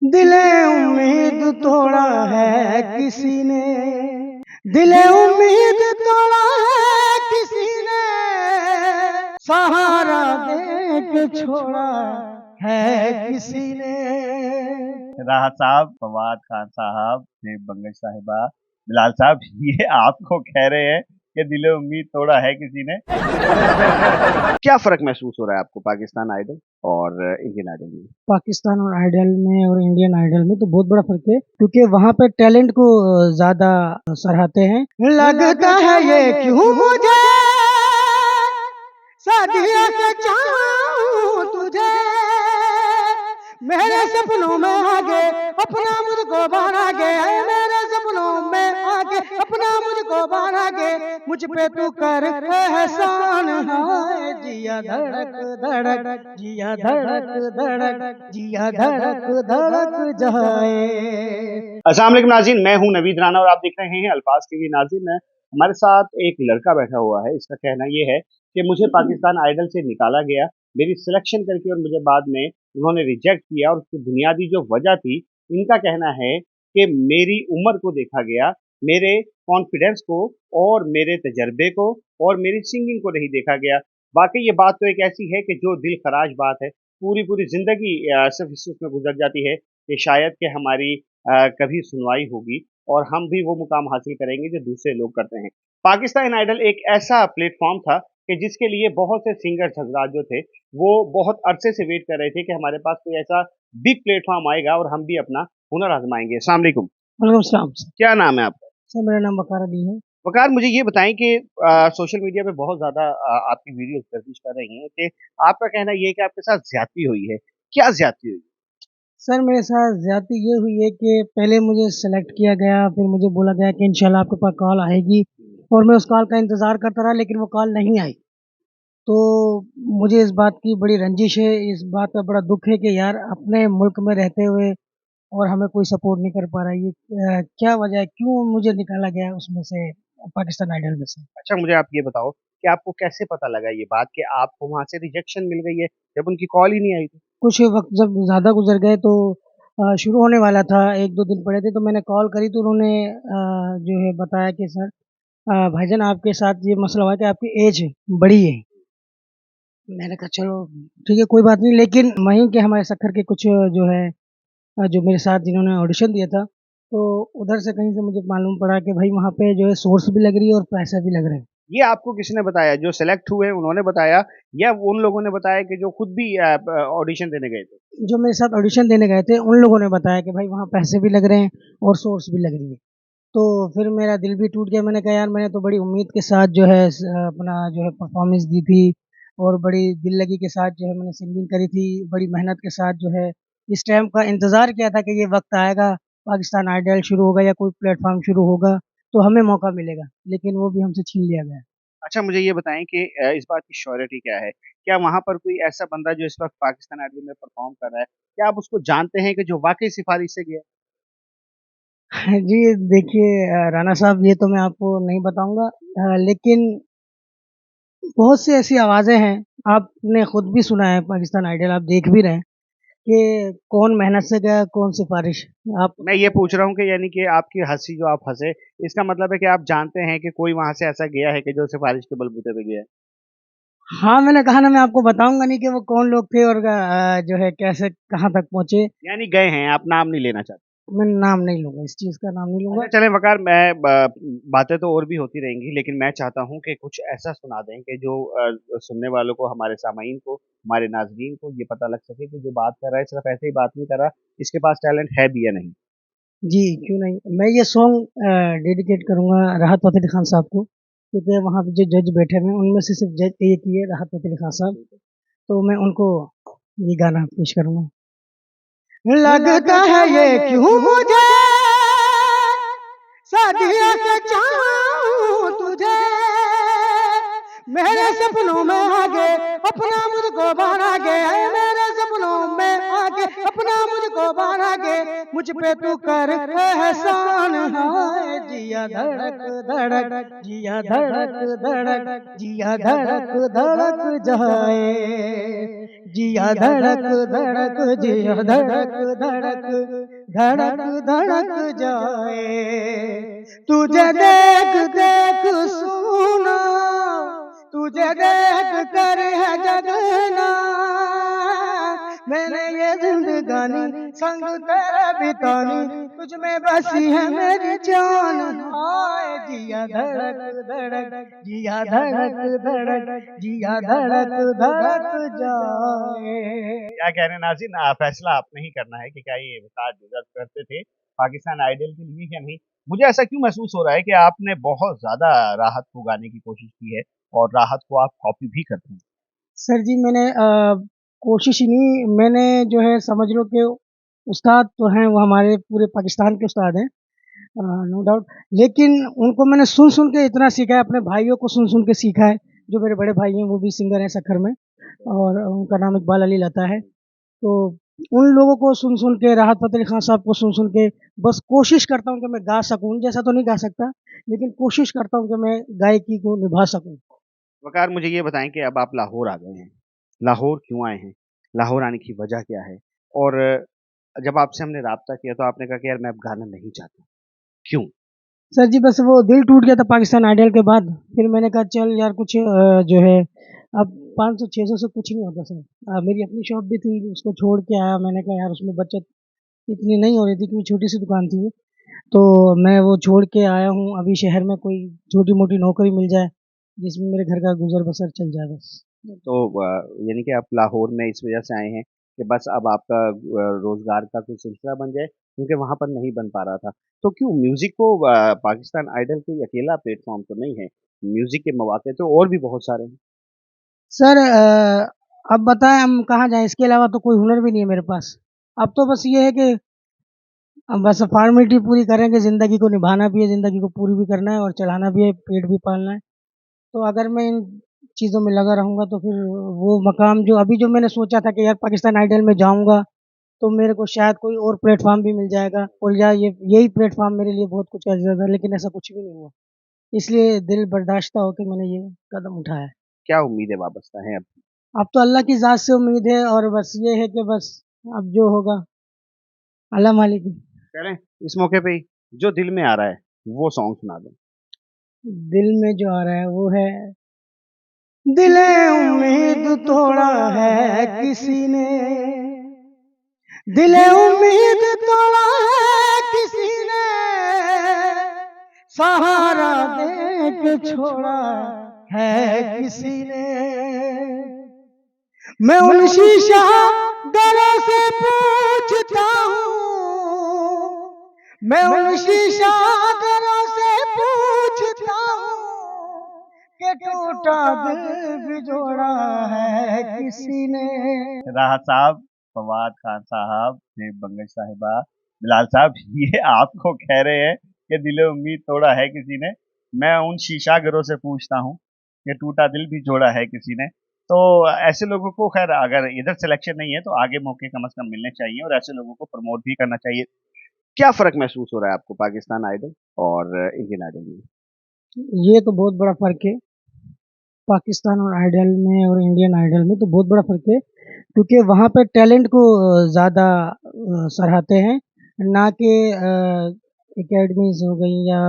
दिले उम्मीद तोड़ा है किसी ने, दिले उम्मीद तोड़ा है किसी ने, सहारा दे के छोड़ा है किसी ने। राहत साहब, फवाद खान साहब, बंगश साहिबा, बिलाल साहब, ये आपको कह रहे हैं कि दिले उम्मीद तोड़ा है किसी ने। क्या फर्क महसूस हो रहा है आपको पाकिस्तान आइडल और इंडियन आइडल में? पाकिस्तान और आइडल में और इंडियन आइडल में तो बहुत बड़ा फर्क है, क्योंकि वहाँ पे टैलेंट को ज्यादा सराहते हैं। लगता है ये क्यों मुझे सदियों से चाहूं तुझे, मेरे सपनों में आगे अपना मुझको बना के, मेरे सपनों में आगे अपना मुझको बना के, मुझ पे तू कर एहसान है। जिया धड़क धड़क, जिया धड़क धड़क, जिया धड़क धड़क जाए। अस्सलाम वालेकुम नाज़रीन, मैं हूं नवीद राना और आप देख रहे हैं अल्फाज टीवी। नाज़रीन, हमारे साथ एक लड़का बैठा हुआ है। इसका कहना ये है कि मुझे पाकिस्तान आइडल से निकाला गया, मेरी सिलेक्शन करके, और मुझे बाद में उन्होंने रिजेक्ट किया। और उसकी बुनियादी जो वजह थी, इनका कहना है कि मेरी उम्र को देखा गया, मेरे कॉन्फिडेंस को और मेरे तजर्बे को और मेरी सिंगिंग को नहीं देखा गया। वाकई ये बात तो एक ऐसी है कि जो दिल खराज बात है। पूरी पूरी जिंदगी सिर्फ इसमें गुजर जाती है कि शायद कि हमारी कभी सुनवाई होगी और हम भी वो मुकाम हासिल करेंगे जो दूसरे लोग करते हैं। पाकिस्तान आइडल एक ऐसा प्लेटफॉर्म था कि जिसके लिए बहुत से सिंगर्स हजरात जो थे वो बहुत अरसे से वेट कर रहे थे कि हमारे पास कोई ऐसा बिग प्लेटफॉर्म आएगा और हम भी अपना हुनर आजमाएंगे। अस्सलाम वालेकुम। वालेकुम सलाम सर। क्या नाम है आपका? सर मेरा नाम वकार अली है। वकार, मुझे ये बताएं कि सोशल मीडिया पे बहुत ज्यादा आपकी वीडियोस गर्दिश कर रही हैं कि आपका कहना ये है कि आपके साथ ज्यादती हुई है। क्या ज्यादती हुई? सर मेरे साथ ज़्यादती ये हुई है कि पहले मुझे सेलेक्ट किया गया, फिर मुझे बोला गया कि इंशाल्लाह आपके पास कॉल आएगी, और मैं उस कॉल का इंतज़ार करता रहा, लेकिन वो कॉल नहीं आई। तो मुझे इस बात की बड़ी रंजिश है, इस बात का बड़ा दुःख है कि यार अपने मुल्क में रहते हुए और हमें कोई सपोर्ट नहीं कर पा रहा है। ये क्या वजह है, क्यों मुझे निकाला गया उसमें से, पाकिस्तान आइडल में से? अच्छा, मुझे आप ये बताओ कि आपको कैसे पता लगा ये बात कि आपको वहाँ से रिजेक्शन मिल गई है, जब उनकी कॉल ही नहीं आई थी? कुछ वक़्त जब ज़्यादा गुज़र गए तो शुरू होने वाला था, 1-2 दिन पड़े थे, तो मैंने कॉल करी तो उन्होंने जो है बताया कि सर भाईजान आपके साथ ये मसला हुआ है कि आपकी एज बड़ी है। मैंने कहा चलो ठीक है, कोई बात नहीं, लेकिन वहीं के हमारे सक्खर के कुछ जो है जो मेरे साथ जिन्होंने ऑडिशन दिया था, तो उधर से कहीं से मुझे मालूम पड़ा कि भाई वहाँ पे जो है सोर्स भी लग रही है और पैसे भी लग रहे हैं। ये आपको किसने बताया? जो सेलेक्ट हुए उन्होंने बताया या उन लोगों ने बताया कि जो खुद भी ऑडिशन देने गए थे? जो मेरे साथ ऑडिशन देने गए थे, उन लोगों ने बताया कि भाई वहाँ पैसे भी लग रहे हैं और सोर्स भी लग रही है। तो फिर मेरा दिल भी टूट गया। मैंने कहा यार मैंने तो बड़ी उम्मीद के साथ जो है अपना जो है परफॉर्मेंस दी थी, और बड़ी दिल लगी के साथ जो है मैंने सिंगिंग करी थी, बड़ी मेहनत के साथ जो है इस टाइम का इंतज़ार किया था कि ये वक़्त आएगा, पाकिस्तान आइडल शुरू होगा या कोई प्लेटफ़ॉर्म शुरू होगा, तो हमें मौका मिलेगा, लेकिन वो भी हमसे छीन लिया गया। अच्छा, मुझे ये बताएं कि इस बात की श्योरिटी क्या है? क्या वहाँ पर कोई ऐसा बंदा जो इस वक्त पाकिस्तान आइडल में परफॉर्म कर रहा है, क्या आप उसको जानते हैं कि जो वाकई सिफारिश से गया? जी, देखिए राना साहब ये तो मैं आपको नहीं बताऊँगा, लेकिन बहुत सी ऐसी आवाज़ें हैं, आपने खुद भी सुना है पाकिस्तान आइडल, आप देख भी रहे हैं कि कौन मेहनत से गया, कौन सिफ़ारिश। आप मैं ये पूछ रहा हूँ कि यानी कि आपकी हँसी जो आप हँसे, इसका मतलब है कि आप जानते हैं कि कोई वहाँ से ऐसा गया है कि जो सिफारिश के बलबूते पे गया है? हाँ, मैंने कहा ना मैं आपको बताऊँगा नहीं कि वो कौन लोग थे और जो है कैसे कहाँ तक पहुँचे। यानी गए हैं, आप नाम नहीं लेना चाहते। मैं नाम नहीं लूँगा, इस चीज़ का नाम नहीं अच्छा लूँगा। चलें वकार, मैं बातें तो और भी होती रहेंगी, लेकिन मैं चाहता हूँ कि कुछ ऐसा सुना दें कि जो सुनने वालों को, हमारे सामाईन को, हमारे नाज़रीन को ये पता लग सके कि जो बात कर रहा है सिर्फ ऐसे ही बात नहीं कर रहा, इसके पास टैलेंट है भी या नहीं। जी, क्यों नहीं। मैं ये सॉन्ग डेडिकेट करूँगा राहत फ़तेह अली खान साहब को, क्योंकि वहाँ पे जो जज बैठे हुए हैं, उनमें से सिर्फ जज एक ही है, राहत फ़तेह अली खान साहब। तो मैं उनको ये गाना पेश करूँगा। लगता है ये क्यों मुझे सदियों से चाहूं तुझे, मेरे सपनों में आगे अपना मुझको बना के, मेरे सपनों में आगे अपना मुझको बना के मुझ पे तू कर एहसान। हाय जिया धड़क धड़क, जिया धड़क धड़क, जिया धड़क धड़क जाए, जिया धड़क धड़क, जिया धड़क धड़क, धड़क धड़क जाए। तुझे देख देख सुना, तुझे देख कर है जगना, मैंने ये जिंदगानी संग तेरे बितानी, तुझ में बसी है मेरी जान। हाय जिया धड़क धड़क, जिया धड़क धड़क, जिया धड़क धड़क जाए। क्या कह रहे हैं नाज़रीन, फैसला आपने ही करना है कि क्या ये वक़ार डिज़र्व करते थे पाकिस्तान आइडल के लिए या नहीं। मुझे ऐसा क्यों महसूस हो रहा है कि आपने बहुत ज़्यादा राहत को गाने की कोशिश की है और राहत को आप कॉपी भी करते हैं। सर जी मैंने कोशिश ही नहीं, मैंने जो है समझ लो कि उस्ताद तो हैं वो हमारे पूरे पाकिस्तान के उस्ताद हैं, नो डाउट, लेकिन उनको मैंने सुन सुन के इतना सीखा है, अपने भाइयों को सुन सुन के सीखा है। जो मेरे बड़े भाई हैं वो भी सिंगर हैं सखर में, और उनका नाम इकबाल अली लता है। तो उन लोगों को सुन सुन के, राहत फ़तेह अली खान साहब को सुन सुन के बस कोशिश करता हूँ कि मैं गा सकूँ। उन जैसा तो नहीं गा सकता, लेकिन कोशिश करता हूँ कि मैं गायकी को निभा सकूँ। वक़ार मुझे ये बताएँ कि अब आप लाहौर आ गए हैं। लाहौर क्यों आए हैं? लाहौर आने की वजह क्या है? और जब आपसे हमने राब्ता किया तो आपने कहा कि यार मैं अब गाना नहीं चाहता। क्यों? सर जी बस वो दिल टूट गया था पाकिस्तान आइडल के बाद। फिर मैंने कहा चल यार कुछ जो है अब 500-600 से कुछ नहीं होता सर। मेरी अपनी शॉप भी थी, उसको छोड़ के आया। मैंने कहा यार उसमें बचत इतनी नहीं हो रही थी क्योंकि छोटी सी दुकान थी वो। तो मैं वो छोड़ के आया हूँ, अभी शहर में कोई छोटी मोटी नौकरी मिल जाए जिसमें मेरे घर का गुजर बसर चल जाए बस। तो यानी कि आप लाहौर में इस वजह से आए हैं कि बस अब आपका रोज़गार का कोई सिलसिला बन जाए, क्योंकि वहाँ पर नहीं बन पा रहा था। तो क्यों म्यूज़िक को पाकिस्तान आइडल कोई अकेला प्लेटफ़ॉर्म तो नहीं है। म्यूज़िक के मौके तो और भी बहुत सारे हैं। सर अब बताएं हम कहाँ जाएं, इसके अलावा तो कोई हुनर भी नहीं है मेरे पास। अब तो बस ये है कि अब बस फॉर्मेलिटी पूरी करें कि ज़िंदगी को निभाना भी है, ज़िंदगी को पूरी भी करना है और चलाना भी है, पेट भी पालना है। तो अगर मैं इन चीज़ों में लगा रहूँगा तो फिर वो मकाम जो अभी जो मैंने सोचा था कि यार पाकिस्तान आइडल में जाऊँगा, तो मेरे को शायद कोई और प्लेटफ़ॉर्म भी मिल जाएगा और या ये यही प्लेटफ़ॉर्म मेरे लिए बहुत कुछ कर जाएगा, लेकिन ऐसा कुछ भी नहीं हुआ। इसलिए दिल बर्दाश्त होके मैंने ये कदम उठाया। क्या उम्मीदें वाबस्ता हैं अब? अब तो अल्लाह की ज़ात से उम्मीद है और बस ये है कि बस अब जो होगा अल्लाह मालिक। कह रहे हैं इस मौके पे ही जो दिल में आ रहा है, वो सॉन्ग सुना दें। दिल में जो आ रहा है वो है, दिले उम्मीद तोड़ा है किसी ने, दिले उम्मीद तोड़ा है किसी ने, सहारा दे के छोड़ा है किसी ने। मैं उन शीशा दरों से पूछता हूँ, मैं उन शीशा दरों से पूछता हूँ कि टूटा दिल भी जोड़ा है किसी ने। राहत साहब, फवाद खान साहब, ज़ेब बंगश साहिबा, बिलाल साहब, ये आपको कह रहे हैं कि दिल उम्मीद तोड़ा है किसी ने। मैं उन शीशागरों से पूछता हूँ कि टूटा दिल भी जोड़ा है किसी ने। तो ऐसे लोगों को खैर अगर इधर सिलेक्शन नहीं है तो आगे मौके कम से कम मिलने चाहिए और ऐसे लोगों को प्रमोट भी करना चाहिए। क्या फ़र्क महसूस हो रहा है आपको पाकिस्तान आइडल और इंडियन आइडल में? ये तो बहुत बड़ा फ़र्क है, पाकिस्तान और आइडल में और इंडियन आइडल में तो बहुत बड़ा फ़र्क है, क्योंकि वहाँ पे टैलेंट को ज़्यादा सराहते हैं, ना कि एकेडमीज़ हो गई या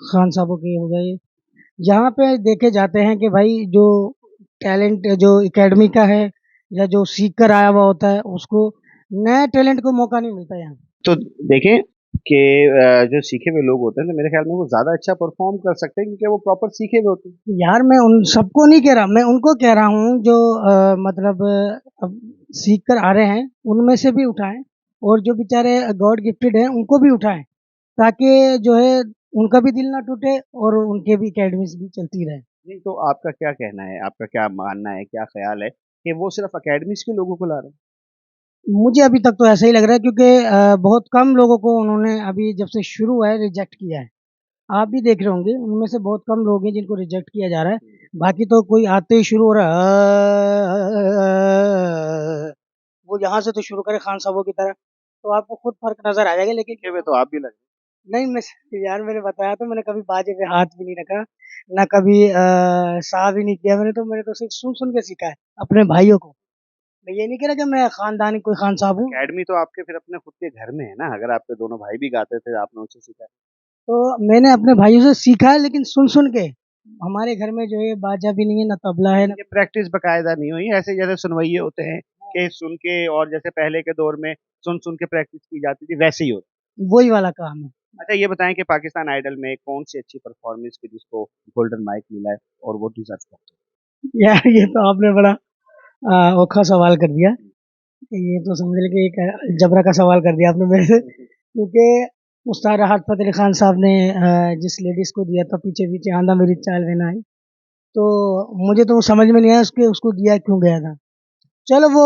खान साहबों की हो गई। यहाँ पे देखे जाते हैं कि भाई जो टैलेंट जो एकेडमी का है या जो सीख कर आया हुआ होता है, उसको नए टैलेंट को मौका नहीं मिलता यहाँ। तो देखें कि जो सीखे हुए लोग होते हैं तो मेरे ख्याल में वो ज़्यादा अच्छा परफ़ॉर्म कर सकते हैं क्योंकि वो प्रॉपर सीखे हुए होते हैं। यार मैं उन सबको नहीं कह रहा, मैं उनको कह रहा हूँ जो मतलब अब सीख कर आ रहे हैं, उनमें से भी उठाएँ और जो बेचारे गॉड गिफ्टेड हैं, उनको भी उठाएँ, ताकि जो है उनका भी दिल ना टूटे और उनके भी एकेडमीज़ भी चलती रहें। नहीं तो आपका क्या कहना है, आपका क्या मानना है, क्या ख़्याल है कि वो सिर्फ़ अकेडमीज़ के लोगों को ला रहे हैं? मुझे अभी तक तो ऐसा ही लग रहा है, क्योंकि बहुत कम लोगों को उन्होंने अभी जब से शुरू हुआ है रिजेक्ट किया है। आप भी देख रहे होंगे, उनमें से बहुत कम लोग हैं जिनको रिजेक्ट किया जा रहा है। बाकी तो कोई आते ही शुरू हो रहा है वो यहाँ से तो शुरू करे खान साहबों की तरह, तो आपको खुद फ़र्क नज़र आ जाएगा। लेकिन लिखे हुए तो आप भी लग नहीं, मैं यार मैंने बताया तो मैंने कभी बाजे पे हाथ भी नहीं रखा, ना कभी सा भी नहीं किया मैंने तो सिर्फ़ सुन-सुन के सीखा है, अपने भाइयों को। मैं ये नहीं कह रहा कि मैं ख़ानदानी कोई ख़ान साहब हूँ। अकेडमी तो आपके फिर अपने खुद के घर में है ना, अगर आपके दोनों भाई भी गाते थे, आपने उनसे सीखा है। तो मैंने अपने भाइयों से सीखा है लेकिन सुन-सुन के। हमारे घर में जो है बाजा भी नहीं है, ना तबला है, ना ये प्रैक्टिस बाकायदा नहीं हुई, ऐसे जैसे सुनवइये होते हैं कि सुन के और जैसे पहले के दौर में सुन-सुन के प्रैक्टिस की जाती थी, वैसे ही होता वही वाला काम है। है। अच्छा ये बताएँ कि पाकिस्तान आइडल में कौन-सी अच्छी परफॉर्मेंस की जिसको गोल्डन माइक मिला है और वो डिज़र्व करते हैं? यार ये तो आपने बड़ा औखा सवाल कर दिया। ये तो समझ लीजिए कि एक अलजबरा का सवाल कर दिया आपने मेरे से क्योंकि उस्ताद राहत फ़तेह अली खान साहब ने जिस लेडीज़ को दिया था पीछे-पीछे आंधा मेरी चाल में ना आई, तो मुझे तो वो समझ में नहीं आया उसको दिया क्यों गया था। चलो वो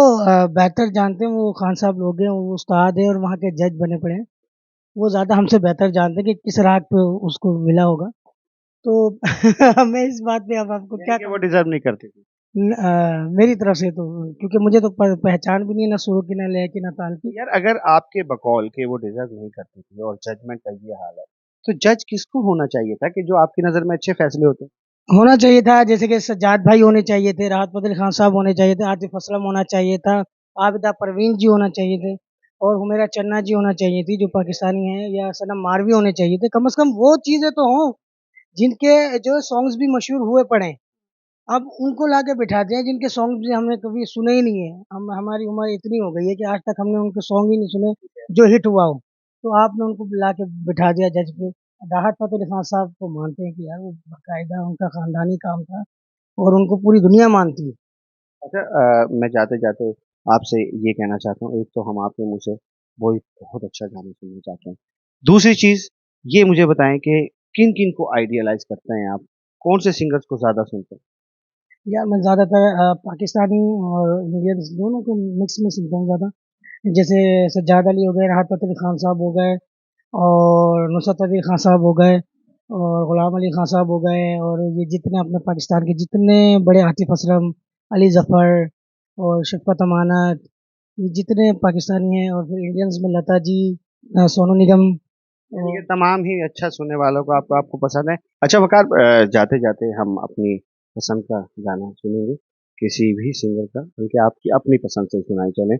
बेहतर जानते हैं वो खान साहब लोग हैं, वो उस्ताद हैं और वहाँ के जज बने पड़े हैं। वो ज़्यादा हमसे बेहतर जानते हैं कि किस राग पे उसको मिला होगा। तो मैं इस बात पे अब आपको यानी क्या कि वो कहूँ? डिज़र्व नहीं करती थी। मेरी तरफ से तो क्योंकि मुझे तो पहचान भी नहीं है ना सुर की, ना लय की, ना ताल की। यार अगर आपके बकौल के वो डिज़र्व नहीं करती थी और जजमेंट का ये हाल है, तो जज किसको होना चाहिए था कि जो आपकी नज़र में अच्छे फैसले होते? होना चाहिए था जैसे कि सज्जाद भाई होने चाहिए थे, राहत फ़तेह अली खान साहब होने चाहिए थे, आतिफ़ असलम होना चाहिए था, आबिदा परवीन जी होना चाहिए थे और हुमैरा चन्ना जी होना चाहिए थी जो पाकिस्तानी हैं या सनम मारवी होने चाहिए थे। कम से कम वो चीज़ें तो हों जिनके जो सॉन्ग्स भी मशहूर हुए पड़े हैं। अब उनको लाके बिठा दिया जिनके सॉन्ग भी हमने कभी सुने ही नहीं है। हम हमारी उम्र इतनी हो गई है कि आज तक हमने उनके सॉन्ग ही नहीं सुने जो हिट हुआ हो। तो आपने उनको लाके बिठा दिया जज पे। राहत फ़तेह अली खान साहब को मानते हैं कि यार वो बाकायदा उनका ख़ानदानी काम था और उनको पूरी दुनिया मानती है। अच्छा मैं जाते-जाते आपसे ये कहना चाहता हूँ, एक तो हम आपके मुँह से वही बहुत अच्छा गाना सुनना चाहते हैं। दूसरी चीज़ ये मुझे बताएँ कि किन-किन को आइडियलाइज़ करते हैं आप? कौन से सिंगर्स को ज़्यादा सुनते हैं? या मैं ज़्यादातर पाकिस्तानी और इंडियंस दोनों को मिक्स में सुनता हूँ ज़्यादा। जैसे सज्जाद अली हो गए, राहत फ़तेह अली खान साहब हो गए और नुसरत अली खान साहब हो गए और ग़ुलाम अली खान साहब हो गए और ये जितने अपने पाकिस्तान के जितने बड़े आतिफ़ असलम, अली ज़फ़र और शफ़क़त अमानत, ये जितने पाकिस्तानी हैं और फिर इंडियंस में लता जी, सोनू निगम यानी कि और तमाम ही अच्छा सुनने वालों को आपको आपको पसंद है। अच्छा वक़ार जाते-जाते हम अपनी पसंद का गाना सुनेंगे, किसी भी सिंगर का, बल्कि आपकी अपनी पसंद से सुनाई चलें।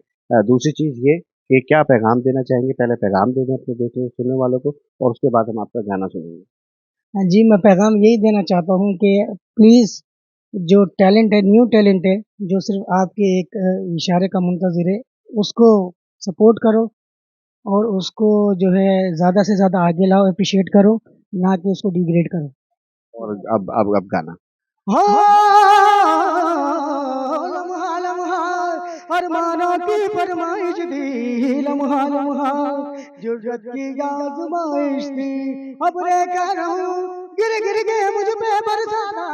दूसरी चीज़ ये कि क्या पैगाम देना चाहेंगे? पहले पैगाम दे दें अपने देखने सुनने वालों को और उसके बाद हम आपका गाना सुनेंगे। हाँ जी, मैं पैगाम यही देना चाहता हूँ कि प्लीज़ जो टैलेंट है, न्यू टैलेंट है, जो सिर्फ़ आपके एक इशारे का मुंतज़िर है, उसको सपोर्ट करो और उसको जो है ज़्यादा से ज़्यादा आगे लाओ, एप्रिशिएट करो, ना कि उसको डिग्रेड करो। और अब गाना। लम्हा लम्हा अरमानों की फरमाइश थी लम्हा लम्हा जुर्रत की आजमाइश थी अब रे कर रहा हूँ गिर गिर के मुझ पे बरसाता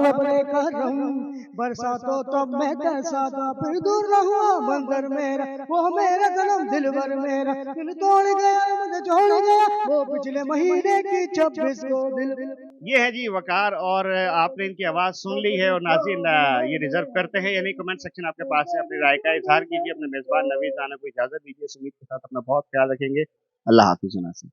अब रे कर रहा हूँ बरसा तो तब मैं तरसा था फिर दूर न हुआ मंजर मेरा वो मेरा सनम दिल भर मेरा दिल तोड़ गया मुझे छोड़ गया वो पिछले महीने की 26 को दिल ये है जी वकार और आपने इनकी आवाज़ सुन ली है और नाज़रीन ये डिज़र्व करते हैं यानी कमेंट सेक्शन आपके पास है, अपनी राय का इज़हार कीजिए, अपने मेज़बान नवीद राना को इजाज़त दीजिए, इस उम्मीद के साथ अपना बहुत ख़्याल रखेंगे। अल्लाह हाफ़िज़ नाज़रीन।